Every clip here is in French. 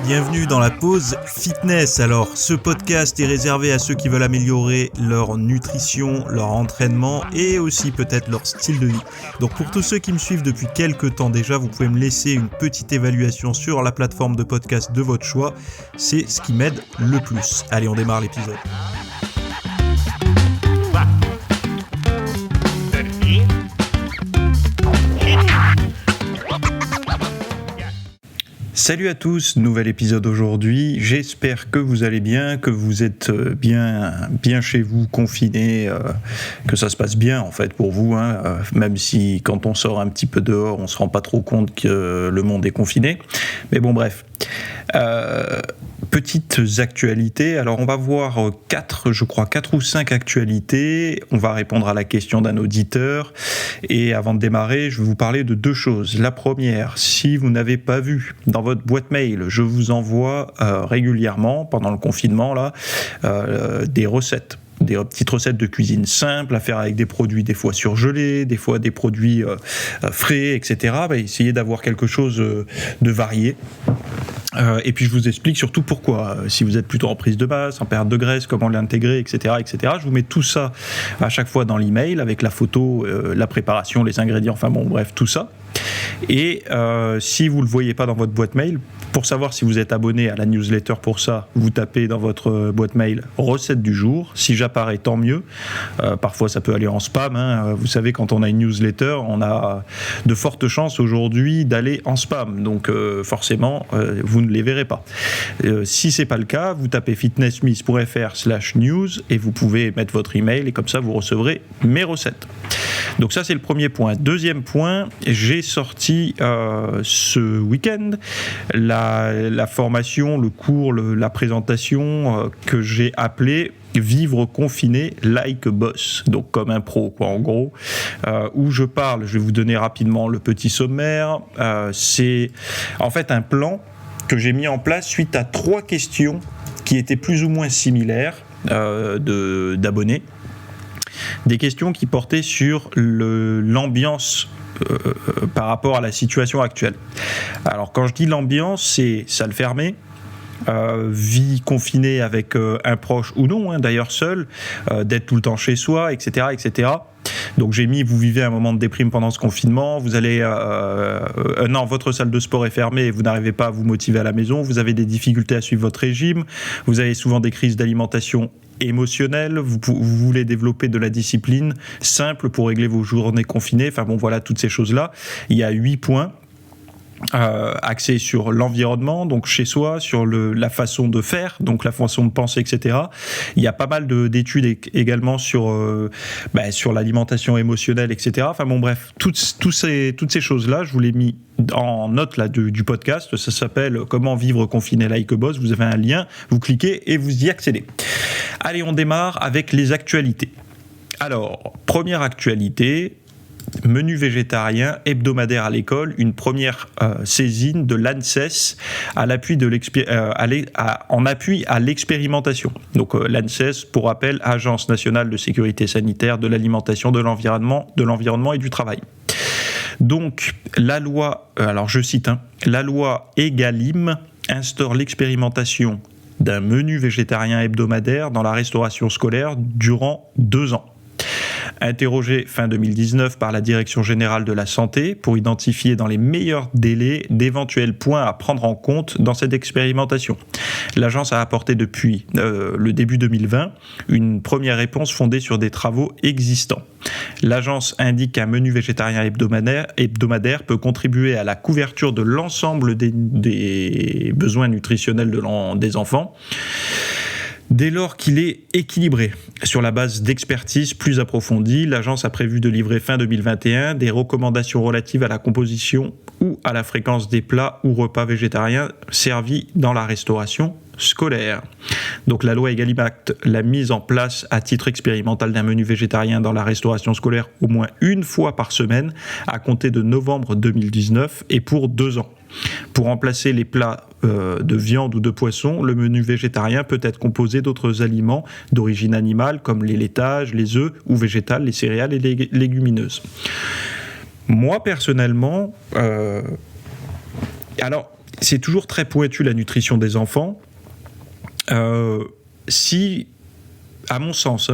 Bienvenue dans la pause fitness. Alors, ce podcast est réservé à ceux qui veulent améliorer leur nutrition, leur entraînement et aussi peut-être leur style de vie. Donc, pour tous ceux qui me suivent depuis quelques temps déjà, vous pouvez me laisser une petite évaluation sur la plateforme de podcast de votre choix. C'est ce qui m'aide le plus. Allez, on démarre l'épisode. Salut à tous, nouvel épisode aujourd'hui. J'espère que vous allez bien, que vous êtes bien chez vous, confinés, que ça se passe bien en fait pour vous, même si quand on sort un petit peu dehors, on se rend pas trop compte que le monde est confiné. Mais bon, bref. Petites actualités. Alors on va voir 4 ou 5 actualités. On va répondre à la question d'un auditeur. Et avant de démarrer, je vais vous parler de 2 choses. La première, si vous n'avez pas vu dans votre boîte mail, je vous envoie régulièrement, pendant le confinement, des recettes. Des petites recettes de cuisine simples à faire avec des produits des fois surgelés, des fois des produits frais, etc. Essayez d'avoir quelque chose de varié. Et puis je vous explique surtout pourquoi. Si vous êtes plutôt en prise de masse, en perte de graisse, comment l'intégrer, etc., etc. Je vous mets tout ça à chaque fois dans l'email avec la photo, la préparation, les ingrédients, enfin bon, bref, tout ça. Et si vous ne le voyez pas dans votre boîte mail, pour savoir si vous êtes abonné à la newsletter pour ça, vous tapez dans votre boîte mail « Recette du jour ». Si j'apparais, tant mieux. Parfois, ça peut aller en spam. Vous savez, quand on a une newsletter, on a de fortes chances aujourd'hui d'aller en spam. Donc, forcément, vous ne les verrez pas. Si ce n'est pas le cas, vous tapez fitnessmith.fr/news et vous pouvez mettre votre email et comme ça, vous recevrez mes recettes. Donc ça, c'est le premier point. Deuxième point, j'ai sorti ce week-end la formation, le cours, la présentation que j'ai appelée « Vivre confiné like a boss », donc comme un pro, quoi, en gros, où je parle, je vais vous donner rapidement le petit sommaire, c'est en fait un plan que j'ai mis en place suite à 3 questions qui étaient plus ou moins similaires d'abonnés. Des questions qui portaient sur l'ambiance par rapport à la situation actuelle. Alors quand je dis l'ambiance, c'est salle fermée, vie confinée avec un proche ou non, d'ailleurs seul, d'être tout le temps chez soi, etc., etc. Donc j'ai mis, vous vivez un moment de déprime pendant ce confinement, vous allez, votre salle de sport est fermée et vous n'arrivez pas à vous motiver à la maison, vous avez des difficultés à suivre votre régime, vous avez souvent des crises d'alimentation émotionnelle, vous voulez développer de la discipline simple pour régler vos journées confinées, enfin bon voilà, toutes ces choses-là. Il y a 8 points. Axé sur l'environnement, donc chez soi, sur la façon de faire, donc la façon de penser, etc. Il y a pas mal d'études également sur l'alimentation émotionnelle, etc. Enfin bon, bref, toutes ces choses-là, je vous l'ai mis en note là, du podcast. Ça s'appelle « Comment vivre confiné like a boss ». Vous avez un lien, vous cliquez et vous y accédez. Allez, on démarre avec les actualités. Alors, première actualité, menu végétarien hebdomadaire à l'école, une première saisine de l'ANSES en appui à l'expérimentation. Donc l'ANSES, pour rappel, Agence nationale de sécurité sanitaire, de l'alimentation, de l'environnement et du travail. Donc la loi, alors je cite, la loi Egalim instaure l'expérimentation d'un menu végétarien hebdomadaire dans la restauration scolaire durant 2 ans. Interrogé fin 2019 par la Direction générale de la santé pour identifier dans les meilleurs délais d'éventuels points à prendre en compte dans cette expérimentation. L'agence a apporté depuis le début 2020 une première réponse fondée sur des travaux existants. L'agence indique qu'un menu végétarien hebdomadaire peut contribuer à la couverture de l'ensemble des besoins nutritionnels des enfants, dès lors qu'il est équilibré. Sur la base d'expertise plus approfondie, l'agence a prévu de livrer fin 2021 des recommandations relatives à la composition ou à la fréquence des plats ou repas végétariens servis dans la restauration scolaire. Donc la loi Egalim acte la mise en place à titre expérimental d'un menu végétarien dans la restauration scolaire au moins une fois par semaine à compter de novembre 2019 et pour 2 ans. Pour remplacer les plats de viande ou de poisson, le menu végétarien peut être composé d'autres aliments d'origine animale comme les laitages, les œufs ou végétales, les céréales et les légumineuses. Moi personnellement, alors c'est toujours très pointu la nutrition des enfants. Si, à mon sens,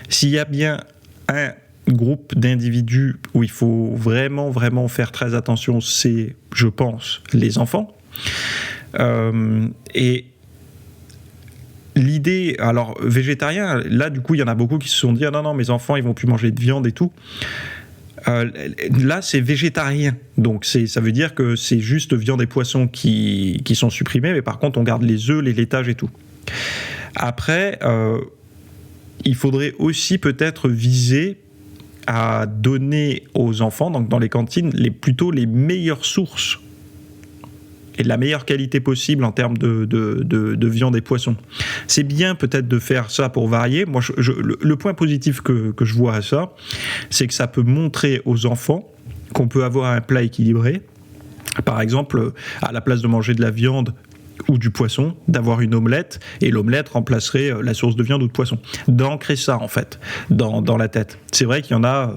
s'il y a bien un groupe d'individus où il faut vraiment, vraiment faire très attention, c'est, je pense, les enfants. Et l'idée, alors végétarien, là du coup il y en a beaucoup qui se sont dit ah non mes enfants ils vont plus manger de viande et tout. Là c'est végétarien, donc ça veut dire que c'est juste viande et poissons qui sont supprimés, mais par contre on garde les œufs, les laitages et tout. Après, il faudrait aussi peut-être viser à donner aux enfants, donc dans les cantines, plutôt les meilleures sources et de la meilleure qualité possible en termes de viande et poisson. C'est bien peut-être de faire ça pour varier. Moi, le point positif que je vois à ça, c'est que ça peut montrer aux enfants qu'on peut avoir un plat équilibré. Par exemple, à la place de manger de la viande ou du poisson, d'avoir une omelette, et l'omelette remplacerait la source de viande ou de poisson. D'ancrer ça, en fait, dans la tête. C'est vrai qu'il y en a,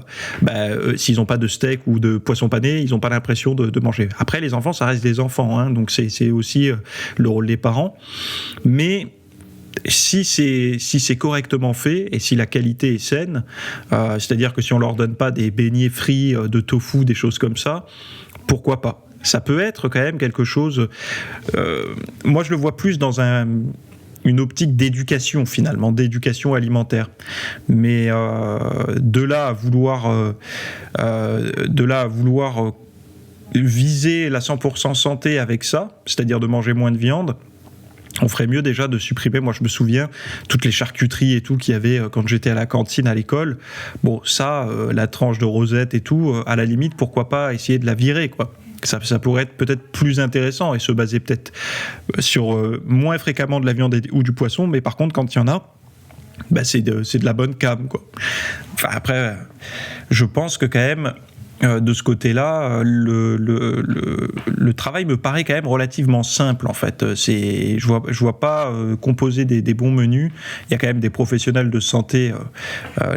s'ils n'ont pas de steak ou de poisson pané, ils n'ont pas l'impression de manger. Après, les enfants, ça reste des enfants, hein, donc c'est aussi le rôle des parents. Mais si c'est correctement fait, et si la qualité est saine, c'est-à-dire que si on leur donne pas des beignets frits de tofu, des choses comme ça, pourquoi pas ? Ça peut être quand même quelque chose... moi, je le vois plus dans une optique d'éducation, finalement, d'éducation alimentaire. Mais de là à vouloir viser la 100% santé avec ça, c'est-à-dire de manger moins de viande, on ferait mieux déjà de supprimer, moi je me souviens, toutes les charcuteries et tout qu'il y avait quand j'étais à la cantine à l'école. Bon, ça, la tranche de rosette et tout, à la limite, pourquoi pas essayer de la virer, quoi. Ça pourrait être peut-être plus intéressant et se baser peut-être sur moins fréquemment de la viande ou du poisson, mais par contre, quand il y en a, c'est de la bonne cam, quoi. Enfin, après, je pense que quand même, de ce côté-là, le travail me paraît quand même relativement simple, en fait. Je vois pas composer des bons menus. Il y a quand même des professionnels de santé,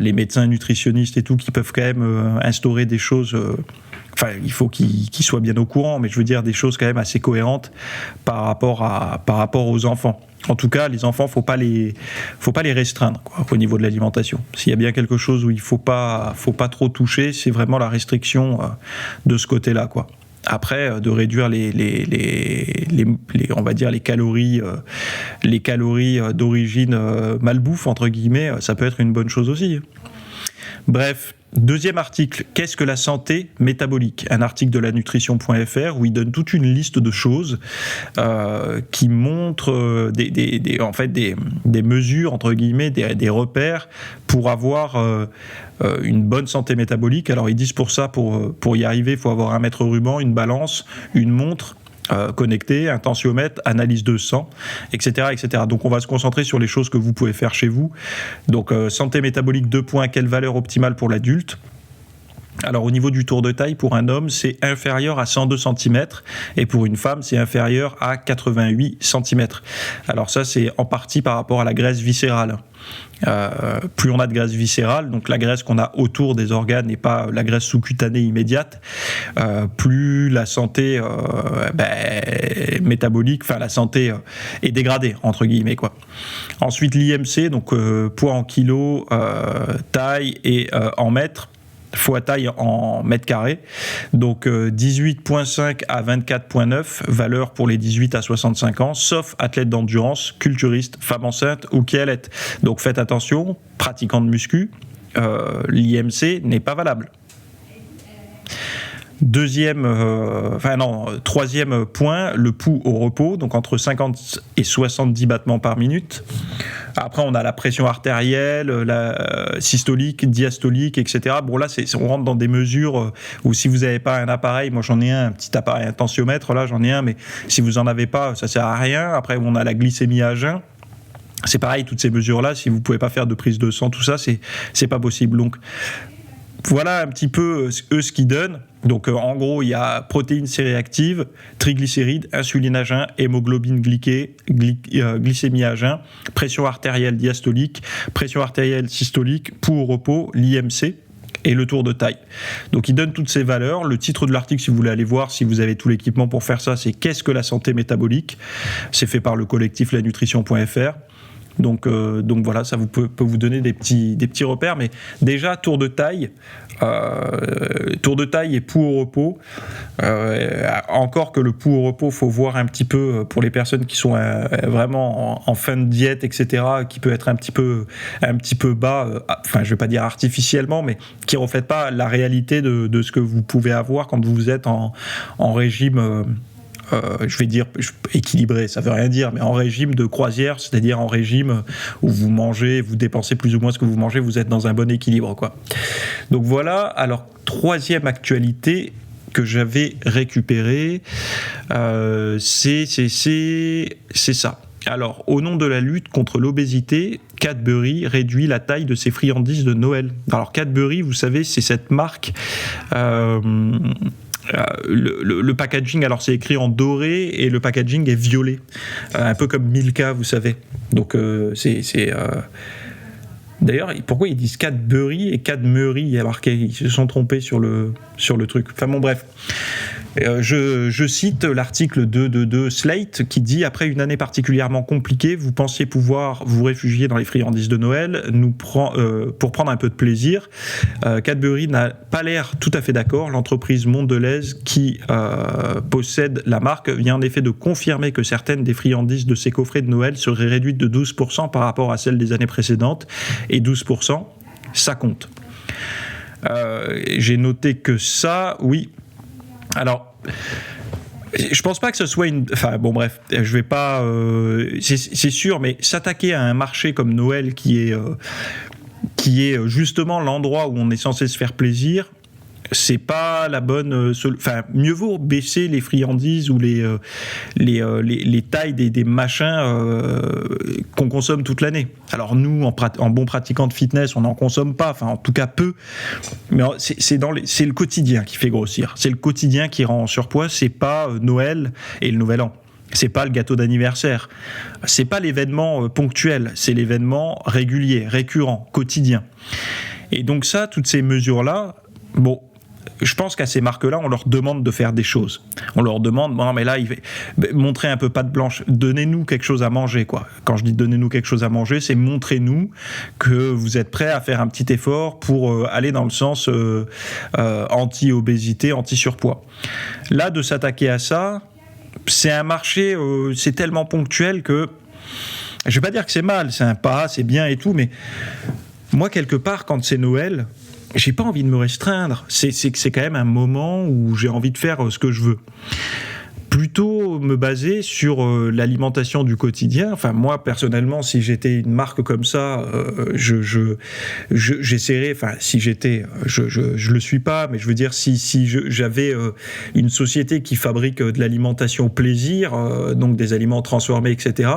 les médecins nutritionnistes et tout, qui peuvent quand même instaurer des choses... Enfin, il faut qu'ils soient bien au courant, mais je veux dire des choses quand même assez cohérentes par rapport aux enfants. En tout cas, les enfants, faut pas les restreindre, quoi, au niveau de l'alimentation. S'il y a bien quelque chose où il faut pas trop toucher, c'est vraiment la restriction de ce côté-là, quoi. Après, de réduire on va dire les calories d'origine malbouffe entre guillemets, ça peut être une bonne chose aussi. Bref. Deuxième article, qu'est-ce que la santé métabolique ? Un article de la nutrition.fr où il donne toute une liste de choses qui montrent des mesures, entre guillemets, des repères pour avoir une bonne santé métabolique. Alors ils disent pour ça, pour y arriver, il faut avoir un mètre ruban, une balance, une montre, connecté, un tensiomètre, analyse de sang, etc., etc. Donc on va se concentrer sur les choses que vous pouvez faire chez vous. Donc santé métabolique 2 points, quelle valeur optimale pour l'adulte ? Alors au niveau du tour de taille, pour un homme, c'est inférieur à 102 cm et pour une femme, c'est inférieur à 88 cm. Alors ça, c'est en partie par rapport à la graisse viscérale. Plus on a de graisse viscérale, donc la graisse qu'on a autour des organes et pas la graisse sous-cutanée immédiate, plus la santé métabolique, enfin la santé est dégradée, entre guillemets, quoi. Ensuite l'IMC, donc poids en kilos, taille et en mètres, fois taille en mètres carrés, donc 18,5 à 24,9, valeur pour les 18 à 65 ans, sauf athlète d'endurance, culturiste, femme enceinte ou qui allait. Donc faites attention, pratiquant de muscu, l'IMC n'est pas valable. Troisième point, le pouls au repos, donc entre 50 et 70 battements par minute. Après, on a la pression artérielle, la systolique, diastolique, etc. Bon, là, on rentre dans des mesures où si vous n'avez pas un appareil, moi j'en ai un petit appareil, un tensiomètre, là j'en ai un, mais si vous n'en avez pas, ça ne sert à rien. Après, on a la glycémie à jeun. C'est pareil, toutes ces mesures-là, si vous ne pouvez pas faire de prise de sang, tout ça, c'est pas possible. Donc, voilà un petit peu ce qu'ils donnent. Donc en gros, il y a protéines C-réactives, triglycérides, insuline à jeun, hémoglobine glyquée, glycémie à jeun, pression artérielle diastolique, pression artérielle systolique, pouls au repos, l'IMC. et le tour de taille. Donc il donne toutes ces valeurs. Le titre de l'article, si vous voulez aller voir, si vous avez tout l'équipement pour faire ça, c'est Qu'est-ce que la santé métabolique ? C'est fait par le collectif lanutrition.fr. Donc voilà, ça peut vous donner des petits repères. Mais déjà, tour de taille et pouls au repos. Encore que le pouls au repos, faut voir un petit peu pour les personnes qui sont vraiment en fin de diète, etc., qui peut être un petit peu bas. Enfin, je vais pas dire artificiellement, mais qui reflète pas la réalité de ce que vous pouvez avoir quand vous êtes en régime. Je vais dire équilibré, ça veut rien dire, mais en régime de croisière, c'est-à-dire en régime où vous mangez, vous dépensez plus ou moins ce que vous mangez, vous êtes dans un bon équilibre, quoi. Donc voilà. Alors, troisième actualité que j'avais récupérée, c'est ça. Alors, au nom de la lutte contre l'obésité, Cadbury réduit la taille de ses friandises de Noël. Alors Cadbury, vous savez, c'est cette marque. Le packaging, alors c'est écrit en doré et le packaging est violet, un peu comme Milka, vous savez. Donc d'ailleurs, pourquoi ils disent Cadbury et Cadbury ? Il y a marqué, ils se sont trompés sur le truc. Enfin bon, bref. Je cite l'article de Slate qui dit « Après une année particulièrement compliquée, vous pensiez pouvoir vous réfugier dans les friandises de Noël pour prendre un peu de plaisir. Cadbury n'a pas l'air tout à fait d'accord. L'entreprise mondelaise qui possède la marque vient en effet de confirmer que certaines des friandises de ses coffrets de Noël seraient réduites de 12% par rapport à celles des années précédentes. Et 12%, ça compte. » J'ai noté que ça, oui. Alors, je pense pas que ce soit une... Enfin, bon, bref, je vais pas... c'est sûr, mais s'attaquer à un marché comme Noël qui est justement l'endroit où on est censé se faire plaisir, c'est pas la bonne... Enfin, mieux vaut baisser les friandises ou les tailles des machins qu'on consomme toute l'année. Alors nous, en bon pratiquant de fitness, on n'en consomme pas, enfin en tout cas peu, mais c'est le quotidien qui fait grossir. C'est le quotidien qui rend en surpoids, c'est pas Noël et le Nouvel An. C'est pas le gâteau d'anniversaire. C'est pas l'événement ponctuel, c'est l'événement régulier, récurrent, quotidien. Et donc ça, toutes ces mesures-là, bon... Je pense qu'à ces marques-là, on leur demande de faire des choses. On leur demande, bon, mais là, montrez un peu patte blanche, donnez-nous quelque chose à manger, quoi. Quand je dis donnez-nous quelque chose à manger, c'est montrez-nous que vous êtes prêts à faire un petit effort pour aller dans le sens anti-obésité, anti-surpoids. Là, de s'attaquer à ça, c'est un marché, c'est tellement ponctuel que, je vais pas dire que c'est mal, c'est un pas, c'est bien et tout, mais moi, quelque part, quand c'est Noël, j'ai pas envie de me restreindre. C'est quand même un moment où j'ai envie de faire ce que je veux. Plutôt me baser sur l'alimentation du quotidien. Enfin, moi, personnellement, si j'étais une marque comme ça, j'essaierais... Enfin, si j'étais... Je le suis pas, mais je veux dire, si j'avais une société qui fabrique de l'alimentation plaisir, donc des aliments transformés, etc.,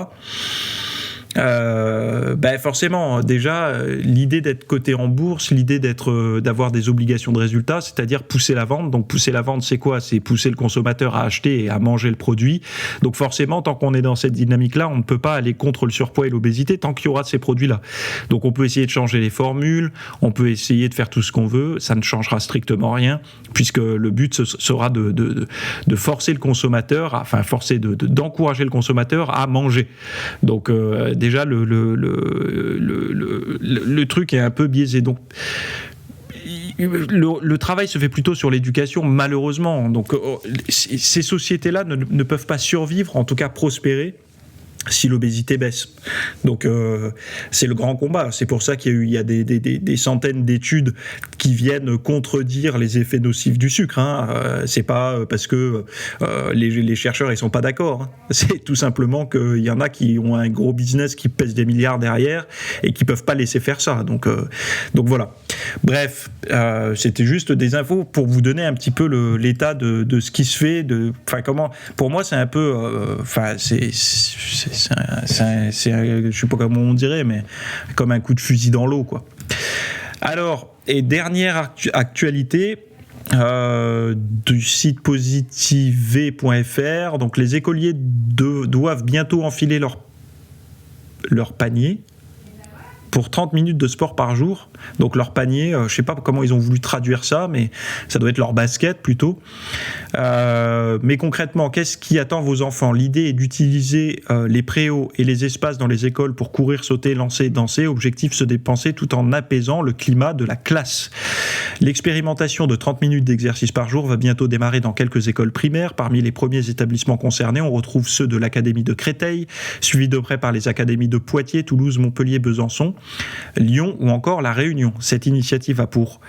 forcément, déjà, l'idée d'être coté en bourse, l'idée d'avoir des obligations de résultat, c'est-à-dire pousser la vente. Donc pousser la vente, c'est quoi ? C'est pousser le consommateur à acheter et à manger le produit. Donc forcément, tant qu'on est dans cette dynamique-là, on ne peut pas aller contre le surpoids et l'obésité tant qu'il y aura ces produits-là. Donc on peut essayer de changer les formules, on peut essayer de faire tout ce qu'on veut, ça ne changera strictement rien, puisque le but sera de forcer le consommateur, enfin d'encourager le consommateur à manger. Donc déjà le truc est un peu biaisé. Donc le travail se fait plutôt sur l'éducation, malheureusement. Donc ces sociétés-là ne peuvent pas survivre, en tout cas prospérer, si l'obésité baisse. Donc c'est le grand combat. C'est pour ça qu'il y a des centaines d'études qui viennent contredire les effets nocifs du sucre. C'est pas parce que les chercheurs ils sont pas d'accord. C'est tout simplement qu'il y en a qui ont un gros business qui pèse des milliards derrière et qui peuvent pas laisser faire ça. Donc voilà. Bref, c'était juste des infos pour vous donner un petit peu l'état de ce qui se fait. Enfin comment. Pour moi c'est un peu. Je sais pas comment on dirait, mais comme un coup de fusil dans l'eau, quoi. Alors, et dernière actualité du site positivé.fr, donc les écoliers doivent bientôt enfiler leur panier. pour 30 minutes de sport par jour. Donc leur panier, je ne sais pas comment ils ont voulu traduire ça, mais ça doit être leur basket plutôt. Mais concrètement, qu'est-ce qui attend vos enfants ? L'idée est d'utiliser les préaux et les espaces dans les écoles pour courir, sauter, lancer, danser. Objectif, se dépenser tout en apaisant le climat de la classe. L'expérimentation de 30 minutes d'exercice par jour va bientôt démarrer dans quelques écoles primaires. Parmi les premiers établissements concernés, on retrouve ceux de l'Académie de Créteil, suivis de près par les académies de Poitiers, Toulouse, Montpellier, Besançon, Lyon ou encore La Réunion. Cette initiative a pour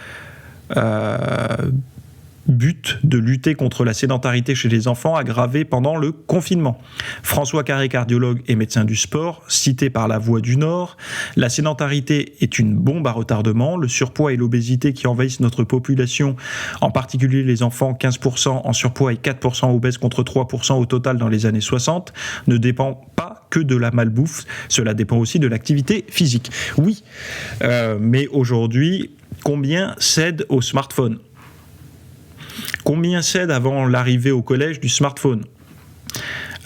but de lutter contre la sédentarité chez les enfants aggravée pendant le confinement. François Carré, cardiologue et médecin du sport, cité par La Voix du Nord, la sédentarité est une bombe à retardement. Le surpoids et l'obésité qui envahissent notre population, en particulier les enfants, 15% en surpoids et 4% obèses contre 3% au total dans les années 60, ne dépend pas que de la malbouffe, cela dépend aussi de l'activité physique. Oui, mais aujourd'hui, combien cèdent au smartphone ? Combien cède avant l'arrivée au collège du smartphone ?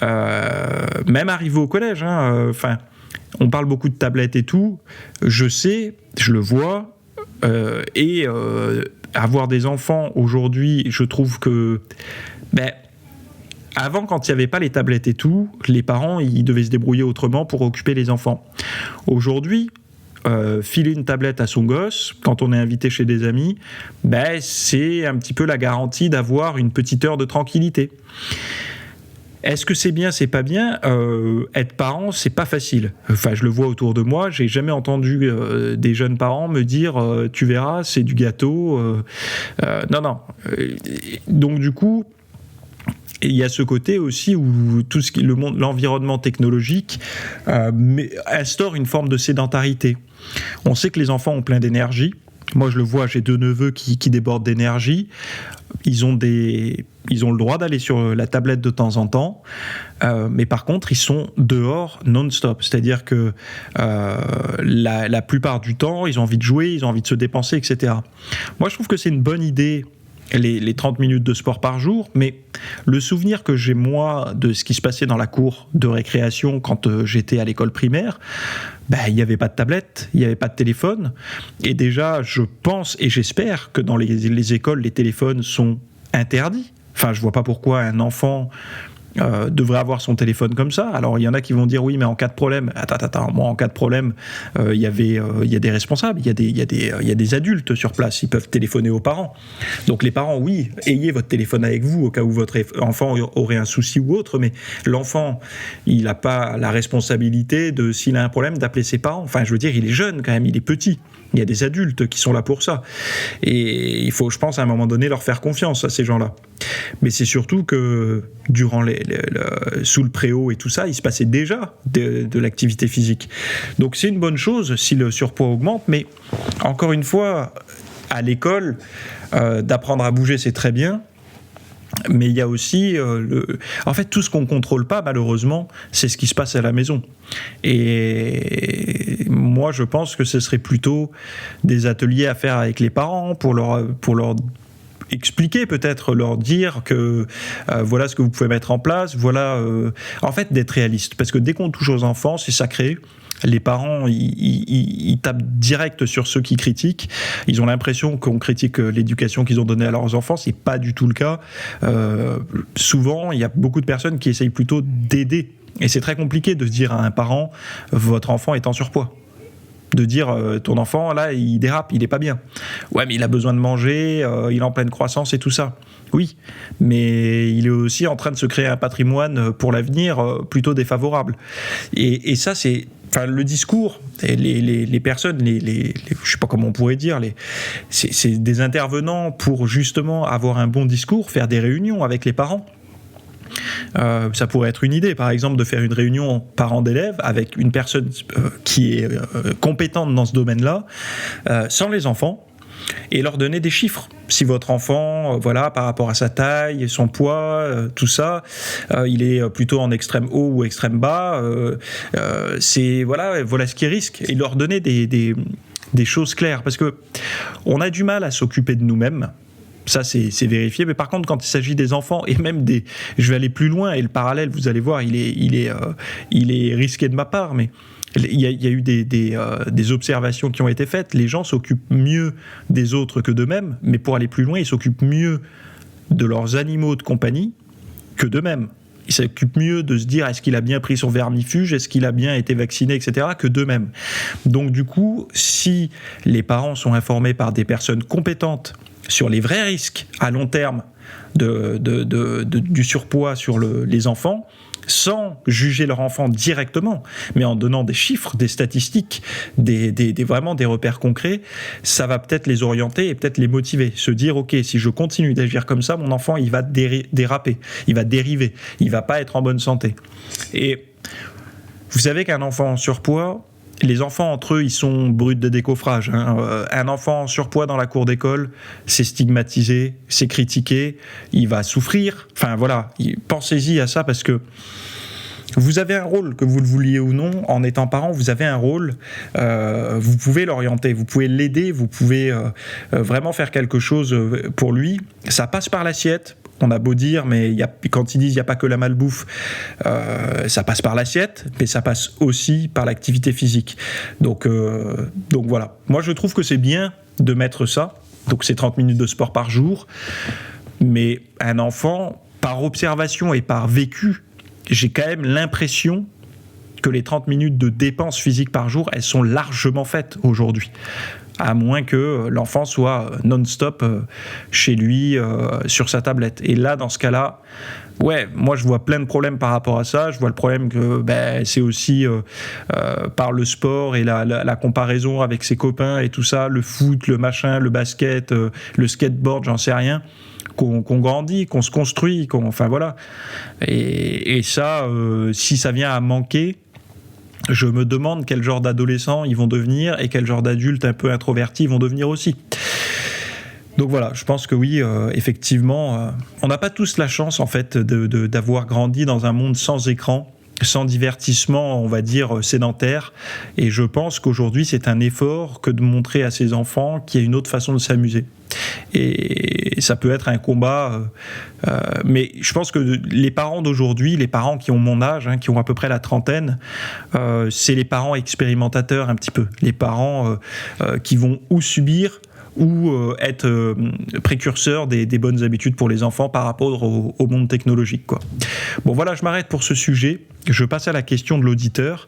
Même arrivé au collège, on parle beaucoup de tablettes et tout. Je sais, je le vois, avoir des enfants aujourd'hui, je trouve que, avant, quand il n'y avait pas les tablettes et tout, les parents, ils devaient se débrouiller autrement pour occuper les enfants. Aujourd'hui, filer une tablette à son gosse quand on est invité chez des amis, c'est un petit peu la garantie d'avoir une petite heure de tranquillité. Est-ce que c'est bien, c'est pas bien ? Être parent, c'est pas facile. Enfin, je le vois autour de moi, j'ai jamais entendu des jeunes parents me dire tu verras, c'est du gâteau. Non. Donc du coup, il y a ce côté aussi où tout ce qui l'environnement technologique instaure une forme de sédentarité. On sait que les enfants ont plein d'énergie. Moi, je le vois, j'ai 2 neveux qui débordent d'énergie. Ils ont le droit d'aller sur la tablette de temps en temps, mais par contre, ils sont dehors non-stop. C'est-à-dire que la plupart du temps, ils ont envie de jouer, ils ont envie de se dépenser, etc. Moi, je trouve que c'est une bonne idée, les 30 minutes de sport par jour, mais le souvenir que j'ai, moi, de ce qui se passait dans la cour de récréation quand j'étais à l'école primaire, il n'y avait pas de tablette, il n'y avait pas de téléphone, et déjà, je pense et j'espère que dans les écoles, les téléphones sont interdits. Enfin, je ne vois pas pourquoi un enfant devrait avoir son téléphone comme ça. Alors il y en a qui vont dire oui, mais en cas de problème, moi en cas de problème, il y a des responsables, il y a des adultes sur place, ils peuvent téléphoner aux parents. Donc les parents, oui, ayez votre téléphone avec vous au cas où votre enfant aurait un souci ou autre, mais l'enfant, il n'a pas la responsabilité de, s'il a un problème, d'appeler ses parents. Enfin, je veux dire, il est jeune quand même, il est petit. Il y a des adultes qui sont là pour ça. Et il faut, je pense, à un moment donné, leur faire confiance à ces gens-là. Mais c'est surtout que durant sous le préau et tout ça, il se passait déjà de l'activité physique. Donc c'est une bonne chose si le surpoids augmente, mais encore une fois, à l'école, d'apprendre à bouger, c'est très bien. Mais il y a aussi en fait, tout ce qu'on ne contrôle pas, malheureusement, c'est ce qui se passe à la maison. Et moi, je pense que ce serait plutôt des ateliers à faire avec les parents pour leur expliquer, peut-être leur dire que voilà ce que vous pouvez mettre en place, voilà, en fait, d'être réaliste. Parce que dès qu'on touche aux enfants, c'est sacré. Les parents, ils tapent direct sur ceux qui critiquent. Ils ont l'impression qu'on critique l'éducation qu'ils ont donnée à leurs enfants. C'est pas du tout le cas. Souvent, il y a beaucoup de personnes qui essayent plutôt d'aider. Et c'est très compliqué de se dire à un parent, votre enfant est en surpoids. De dire, ton enfant, là, il dérape, il est pas bien. Ouais, mais il a besoin de manger, il est en pleine croissance et tout ça. Oui, mais il est aussi en train de se créer un patrimoine pour l'avenir plutôt défavorable. Et ça, c'est... Enfin, le discours, les personnes, je sais pas comment on pourrait dire, c'est des intervenants pour justement avoir un bon discours, faire des réunions avec les parents. Ça pourrait être une idée, par exemple, de faire une réunion parents d'élèves avec une personne qui est compétente dans ce domaine-là, sans les enfants, et leur donner des chiffres. Si votre enfant, voilà, par rapport à sa taille, son poids, tout ça, il est plutôt en extrême haut ou extrême bas, c'est voilà ce qui risque. Et leur donner des choses claires, parce que on a du mal à s'occuper de nous-mêmes. Ça, c'est vérifié. Mais par contre, quand il s'agit des enfants et même des... Je vais aller plus loin et le parallèle, vous allez voir, il est risqué de ma part, mais il y a eu des observations qui ont été faites. Les gens s'occupent mieux des autres que d'eux-mêmes, mais pour aller plus loin, ils s'occupent mieux de leurs animaux de compagnie que d'eux-mêmes. Ils s'occupent mieux de se dire est-ce qu'il a bien pris son vermifuge, est-ce qu'il a bien été vacciné, etc., que d'eux-mêmes. Donc du coup, si les parents sont informés par des personnes compétentes sur les vrais risques à long terme du surpoids sur les enfants, sans juger leur enfant directement, mais en donnant des chiffres, des statistiques, vraiment des repères concrets, ça va peut-être les orienter et peut-être les motiver. Se dire, ok, si je continue d'agir comme ça, mon enfant, il va déraper, il va dériver, il va pas être en bonne santé. Et vous savez qu'un enfant en surpoids, les enfants entre eux, ils sont bruts de décoffrage. Un enfant en surpoids dans la cour d'école, c'est stigmatisé, c'est critiqué, il va souffrir. Enfin voilà, pensez-y à ça parce que vous avez un rôle, que vous le vouliez ou non, en étant parent, vous avez un rôle, vous pouvez l'orienter, vous pouvez l'aider, vous pouvez vraiment faire quelque chose pour lui. Ça passe par l'assiette. On a beau dire, mais quand ils disent qu'il n'y a pas que la malbouffe, ça passe par l'assiette, mais ça passe aussi par l'activité physique. Donc voilà. Moi, je trouve que c'est bien de mettre ça. Donc c'est 30 minutes de sport par jour. Mais un enfant, par observation et par vécu, j'ai quand même l'impression que les 30 minutes de dépenses physiques par jour, elles sont largement faites aujourd'hui. À moins que l'enfant soit non-stop chez lui, sur sa tablette. Et là, dans ce cas-là, moi je vois plein de problèmes par rapport à ça. Je vois le problème que c'est aussi par le sport et la comparaison avec ses copains et tout ça, le foot, le machin, le basket, le skateboard, j'en sais rien, qu'on grandit, qu'on se construit, enfin voilà. Et ça, si ça vient à manquer, je me demande quel genre d'adolescents ils vont devenir et quel genre d'adultes un peu introvertis ils vont devenir aussi. Donc voilà, je pense que oui, effectivement, on n'a pas tous la chance en fait d'avoir grandi dans un monde sans écran, sans divertissement, on va dire, sédentaire. Et je pense qu'aujourd'hui, c'est un effort que de montrer à ses enfants qu'il y a une autre façon de s'amuser. Et ça peut être un combat, mais je pense que les parents d'aujourd'hui, les parents qui ont mon âge, qui ont à peu près la trentaine, c'est les parents expérimentateurs un petit peu, les parents qui vont ou subir ou être précurseurs des bonnes habitudes pour les enfants par rapport au monde technologique, quoi. Bon voilà, je m'arrête pour ce sujet, je passe à la question de l'auditeur.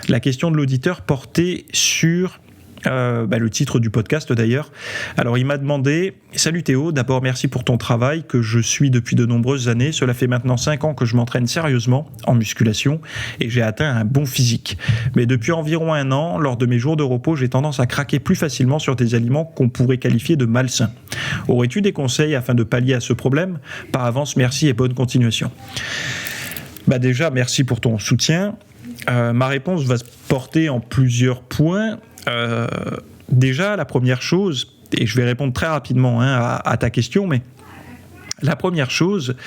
La question de l'auditeur portait sur le titre du podcast d'ailleurs. Alors il m'a demandé: salut Théo, d'abord merci pour ton travail que je suis depuis de nombreuses années. Cela fait maintenant 5 ans que je m'entraîne sérieusement en musculation et j'ai atteint un bon physique. Mais depuis environ 1 an, lors de mes jours de repos, j'ai tendance à craquer plus facilement sur des aliments qu'on pourrait qualifier de malsains. Aurais-tu des conseils afin de pallier à ce problème? Par avance, merci et bonne continuation. Déjà, merci pour ton soutien. Ma réponse va se porter en plusieurs points. Déjà, la première chose, et je vais répondre très rapidement à ta question, mais la première chose,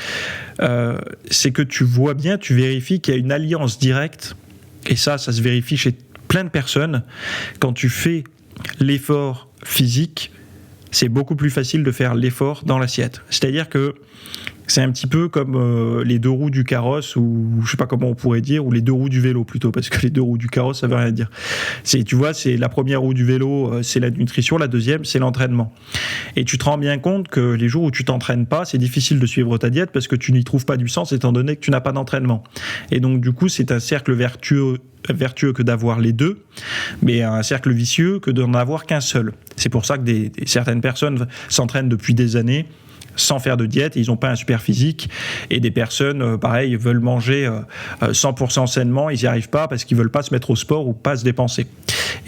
c'est que tu vois bien, tu vérifies qu'il y a une alliance directe, et ça se vérifie chez plein de personnes. Quand tu fais l'effort physique, c'est beaucoup plus facile de faire l'effort dans l'assiette. C'est-à-dire que c'est un petit peu comme les 2 roues du carrosse, ou je sais pas comment on pourrait dire, ou les 2 roues du vélo plutôt, parce que les 2 roues du carrosse, ça veut rien dire. Tu vois, c'est la première roue du vélo, c'est la nutrition, la deuxième, c'est l'entraînement. Et tu te rends bien compte que les jours où tu t'entraînes pas, c'est difficile de suivre ta diète parce que tu n'y trouves pas du sens étant donné que tu n'as pas d'entraînement. Et donc du coup, c'est un cercle vertueux que d'avoir les deux, mais un cercle vicieux que d'en avoir qu'un seul. C'est pour ça que certaines personnes s'entraînent depuis des années sans faire de diète, ils n'ont pas un super physique, et des personnes, pareil, veulent manger 100% sainement, ils n'y arrivent pas parce qu'ils ne veulent pas se mettre au sport ou pas se dépenser.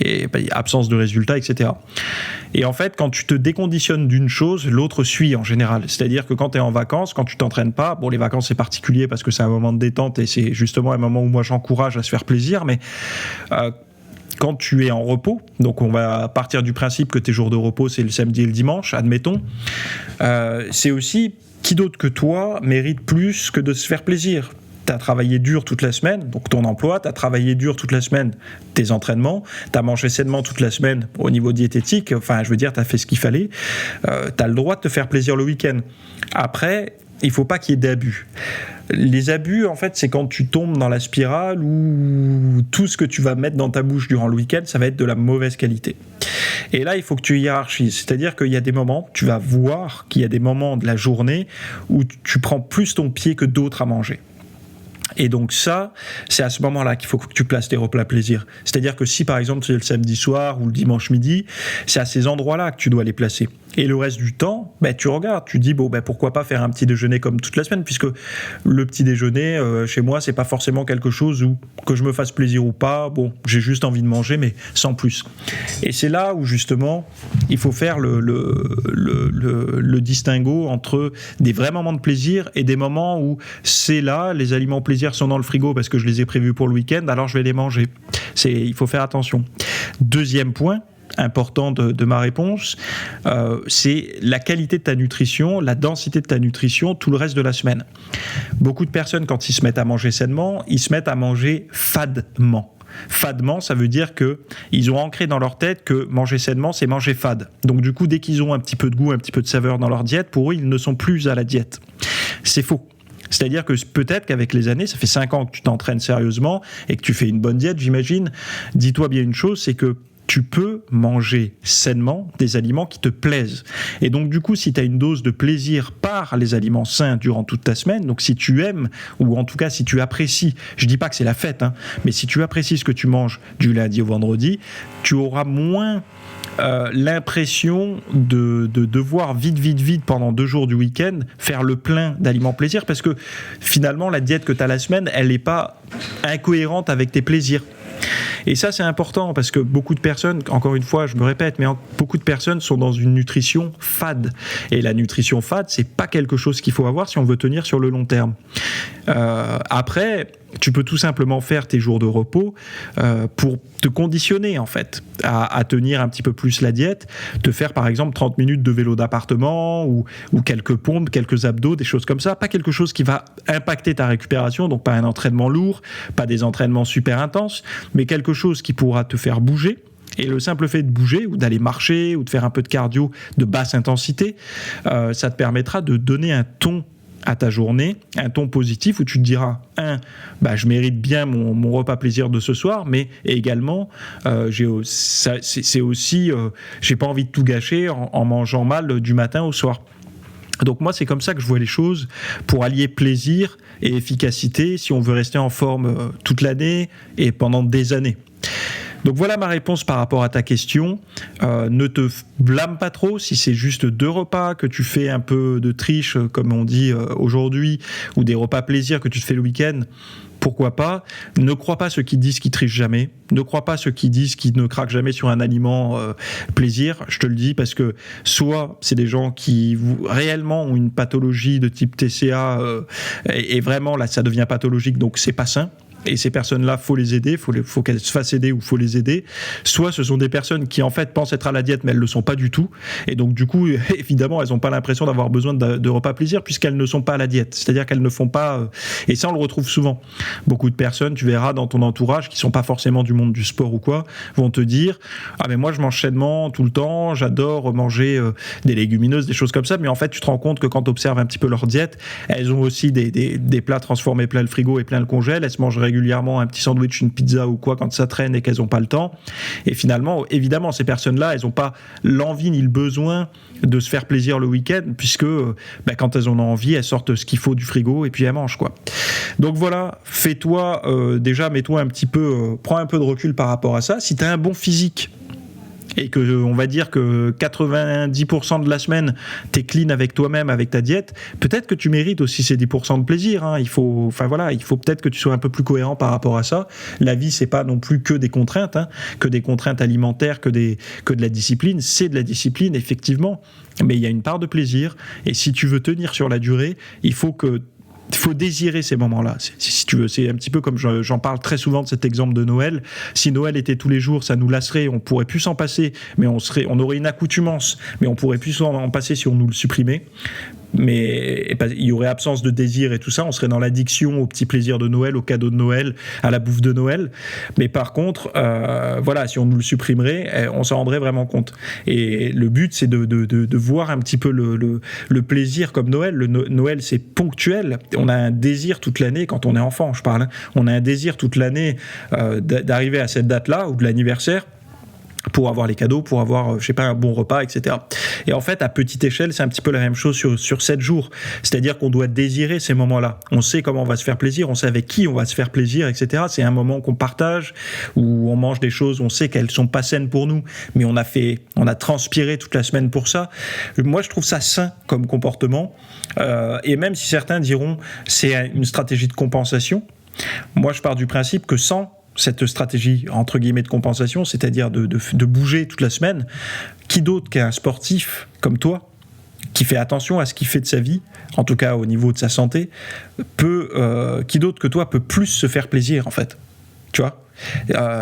Et absence de résultats, etc. Et en fait, quand tu te déconditionnes d'une chose, l'autre suit en général. C'est-à-dire que quand tu es en vacances, quand tu t'entraînes pas, les vacances c'est particulier parce que c'est un moment de détente et c'est justement un moment où moi j'encourage à se faire plaisir, mais quand tu es en repos, donc on va partir du principe que tes jours de repos c'est le samedi et le dimanche, admettons, c'est aussi qui d'autre que toi mérite plus que de se faire plaisir. tu as travaillé dur toute la semaine, donc ton emploi, tu as travaillé dur toute la semaine, tes entraînements, tu as mangé sainement toute la semaine au niveau diététique, enfin je veux dire, tu as fait ce qu'il fallait, tu as le droit de te faire plaisir le week-end. Après, il ne faut pas qu'il y ait d'abus. Les abus, en fait, c'est quand tu tombes dans la spirale où tout ce que tu vas mettre dans ta bouche durant le week-end, ça va être de la mauvaise qualité. Et là, il faut que tu hiérarchises. C'est-à-dire qu'il y a des moments, tu vas voir qu'il y a des moments de la journée où tu prends plus ton pied que d'autres à manger. Et donc ça, c'est à ce moment-là qu'il faut que tu places tes repas plaisir. C'est-à-dire que si par exemple c'est le samedi soir ou le dimanche midi, c'est à ces endroits-là que tu dois les placer. Et le reste du temps, tu regardes, tu dis pourquoi pas faire un petit déjeuner comme toute la semaine, puisque le petit déjeuner chez moi, c'est pas forcément quelque chose où que je me fasse plaisir ou pas. Bon, j'ai juste envie de manger, mais sans plus. Et c'est là où justement il faut faire le distinguo entre des vrais moments de plaisir et des moments où c'est là, les aliments plaisir sont dans le frigo parce que je les ai prévus pour le week-end, alors je vais les manger. Il faut faire attention. Deuxième point important de ma réponse, c'est la qualité de ta nutrition, la densité de ta nutrition tout le reste de la semaine. Beaucoup de personnes, quand ils se mettent à manger sainement, ils se mettent à manger fadement. Fadement, ça veut dire qu'ils ont ancré dans leur tête que manger sainement, c'est manger fade. Donc du coup, dès qu'ils ont un petit peu de goût, un petit peu de saveur dans leur diète, pour eux, ils ne sont plus à la diète. C'est faux. C'est-à-dire que peut-être qu'avec les années, ça fait 5 ans que tu t'entraînes sérieusement et que tu fais une bonne diète, j'imagine. Dis-toi bien une chose, c'est que tu peux manger sainement des aliments qui te plaisent. Et donc du coup, si tu as une dose de plaisir par les aliments sains durant toute ta semaine, donc si tu aimes, ou en tout cas si tu apprécies, je dis pas que c'est la fête, mais si tu apprécies ce que tu manges du lundi au vendredi, tu auras moins l'impression de devoir vite pendant 2 jours du week-end faire le plein d'aliments plaisir, parce que finalement la diète que tu as la semaine, elle n'est pas incohérente avec tes plaisirs. Et ça, c'est important parce que beaucoup de personnes, encore une fois, je me répète, mais beaucoup de personnes sont dans une nutrition fade. Et la nutrition fade, c'est pas quelque chose qu'il faut avoir si on veut tenir sur le long terme. Après, tu peux tout simplement faire tes jours de repos pour te conditionner en fait à tenir un petit peu plus la diète, te faire par exemple 30 minutes de vélo d'appartement ou quelques pompes, quelques abdos, des choses comme ça, pas quelque chose qui va impacter ta récupération, donc pas un entraînement lourd, pas des entraînements super intenses, mais quelque chose qui pourra te faire bouger. Et le simple fait de bouger ou d'aller marcher ou de faire un peu de cardio de basse intensité, ça te permettra de donner un ton à ta journée, un ton positif où tu te diras je mérite bien mon repas plaisir de ce soir, mais également j'ai pas envie de tout gâcher en mangeant mal du matin au soir. Donc moi, c'est comme ça que je vois les choses, pour allier plaisir et efficacité si on veut rester en forme toute l'année et pendant des années. Donc voilà ma réponse par rapport à ta question. Ne te blâme pas trop si c'est juste 2 repas, que tu fais un peu de triche, comme on dit aujourd'hui, ou des repas plaisir que tu te fais le week-end. Pourquoi pas ? Ne crois pas ceux qui disent qu'ils trichent jamais. Ne crois pas ceux qui disent qu'ils ne craquent jamais sur un aliment plaisir. Je te le dis parce que soit c'est des gens qui réellement ont une pathologie de type TCA et vraiment là ça devient pathologique, donc c'est pas sain. Et ces personnes-là, faut les aider, faut qu'elles se fassent aider ou faut les aider. Soit ce sont des personnes qui en fait pensent être à la diète mais elles le sont pas du tout. Et donc du coup, évidemment, elles n'ont pas l'impression d'avoir besoin de repas plaisir puisqu'elles ne sont pas à la diète. C'est-à-dire qu'elles ne font pas. Et ça, on le retrouve souvent. Beaucoup de personnes, tu verras dans ton entourage, qui sont pas forcément du monde du sport ou quoi, vont te dire mais moi je mange sainement tout le temps, j'adore manger des légumineuses, des choses comme ça. Mais en fait, tu te rends compte que quand tu observes un petit peu leur diète, elles ont aussi des plats transformés plein le frigo et plein le congèle. Elles se mangent régulièrement un petit sandwich, une pizza ou quoi quand ça traîne et qu'elles n'ont pas le temps. Et finalement, évidemment, ces personnes-là, elles n'ont pas l'envie ni le besoin de se faire plaisir le week-end puisque quand elles en ont envie, elles sortent ce qu'il faut du frigo et puis elles mangent quoi. Donc voilà, fais-toi déjà, mets-toi un petit peu, prends un peu de recul par rapport à ça. Si tu as un bon physique et que on va dire que 90% de la semaine t'es clean avec toi-même, avec ta diète, peut-être que tu mérites aussi ces 10% de plaisir. Il faut peut-être que tu sois un peu plus cohérent par rapport à ça. La vie, c'est pas non plus que des contraintes, que des contraintes alimentaires, que de la discipline. C'est de la discipline effectivement, mais il y a une part de plaisir. Et si tu veux tenir sur la durée, il faut désirer ces moments-là, si tu veux. C'est un petit peu comme j'en parle très souvent de cet exemple de Noël. Si Noël était tous les jours, ça nous lasserait, on pourrait plus s'en passer, mais on aurait une accoutumance, mais on pourrait plus s'en passer si on nous le supprimait. mais il y aurait absence de désir et tout ça, on serait dans l'addiction aux petits plaisirs de Noël, aux cadeaux de Noël, à la bouffe de Noël. Mais par contre, voilà, si on nous le supprimerait, on s'en rendrait vraiment compte. Et le but, c'est de voir un petit peu le plaisir comme Noël. Noël, c'est ponctuel. On a un désir toute l'année, quand on est enfant, je parle. On a un désir toute l'année d'arriver à cette date-là, ou de l'anniversaire, pour avoir les cadeaux, pour avoir, je sais pas, un bon repas, etc. Et en fait, à petite échelle, c'est un petit peu la même chose sur 7 jours. C'est-à-dire qu'on doit désirer ces moments-là. On sait comment on va se faire plaisir, on sait avec qui on va se faire plaisir, etc. C'est un moment qu'on partage, où on mange des choses, on sait qu'elles sont pas saines pour nous, mais on a transpiré toute la semaine pour ça. Moi, je trouve ça sain comme comportement. Et même si certains diront c'est une stratégie de compensation, moi, je pars du principe que sans cette stratégie entre guillemets de compensation, c'est-à-dire de bouger toute la semaine, qui d'autre qu'un sportif comme toi, qui fait attention à ce qu'il fait de sa vie, en tout cas au niveau de sa santé, qui d'autre que toi peut plus se faire plaisir en fait, tu vois,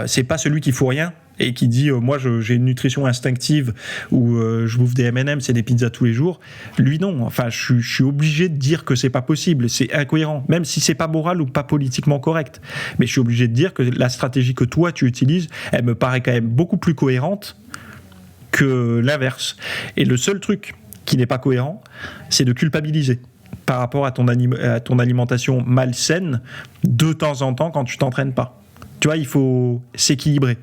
c'est pas celui qui fout rien et qui dit moi j'ai une nutrition instinctive où je bouffe des M&M's et des pizzas tous les jours. Lui non, enfin je suis obligé de dire que c'est pas possible, c'est incohérent, même si c'est pas moral ou pas politiquement correct. Mais je suis obligé de dire que la stratégie que toi tu utilises, elle me paraît quand même beaucoup plus cohérente que l'inverse. Et le seul truc qui n'est pas cohérent, c'est de culpabiliser par rapport à ton alimentation malsaine de temps en temps quand tu t'entraînes pas. Tu vois, il faut s'équilibrer.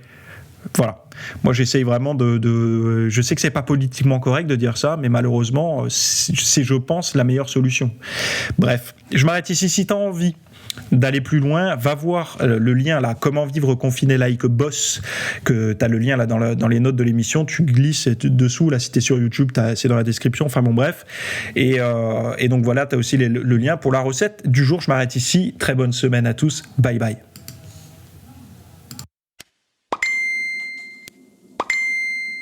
Voilà. Moi, j'essaye vraiment je sais que c'est pas politiquement correct de dire ça, mais malheureusement, c'est, je pense, la meilleure solution. Bref, je m'arrête ici. Si tu as envie d'aller plus loin, va voir le lien là, comment vivre confiné like a boss, que tu as le lien là dans les notes de l'émission, tu glisses dessous, là si tu es sur YouTube, c'est dans la description, enfin bon bref. Et donc voilà, tu as aussi le lien pour la recette du jour. Je m'arrête ici. Très bonne semaine à tous. Bye bye.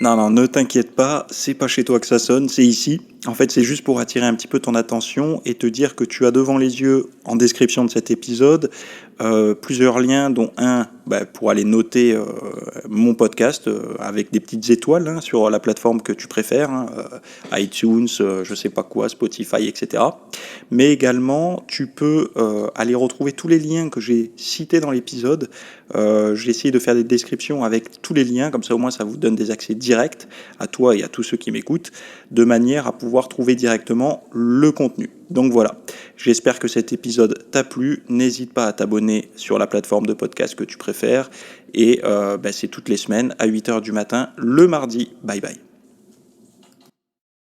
Non, ne t'inquiète pas, c'est pas chez toi que ça sonne, c'est ici. En fait, c'est juste pour attirer un petit peu ton attention et te dire que tu as devant les yeux, en description de cet épisode, plusieurs liens, dont un pour aller noter mon podcast avec des petites étoiles sur la plateforme que tu préfères, iTunes, je sais pas quoi, Spotify, etc. Mais également, tu peux aller retrouver tous les liens que j'ai cités dans l'épisode. J'ai essayé de faire des descriptions avec tous les liens, comme ça au moins ça vous donne des accès directs à toi et à tous ceux qui m'écoutent, de manière à pouvoir trouver directement le contenu. Donc voilà, j'espère que cet épisode t'a plu. N'hésite pas à t'abonner sur la plateforme de podcast que tu préfères. Et c'est toutes les semaines à 8h du matin, le mardi. Bye bye.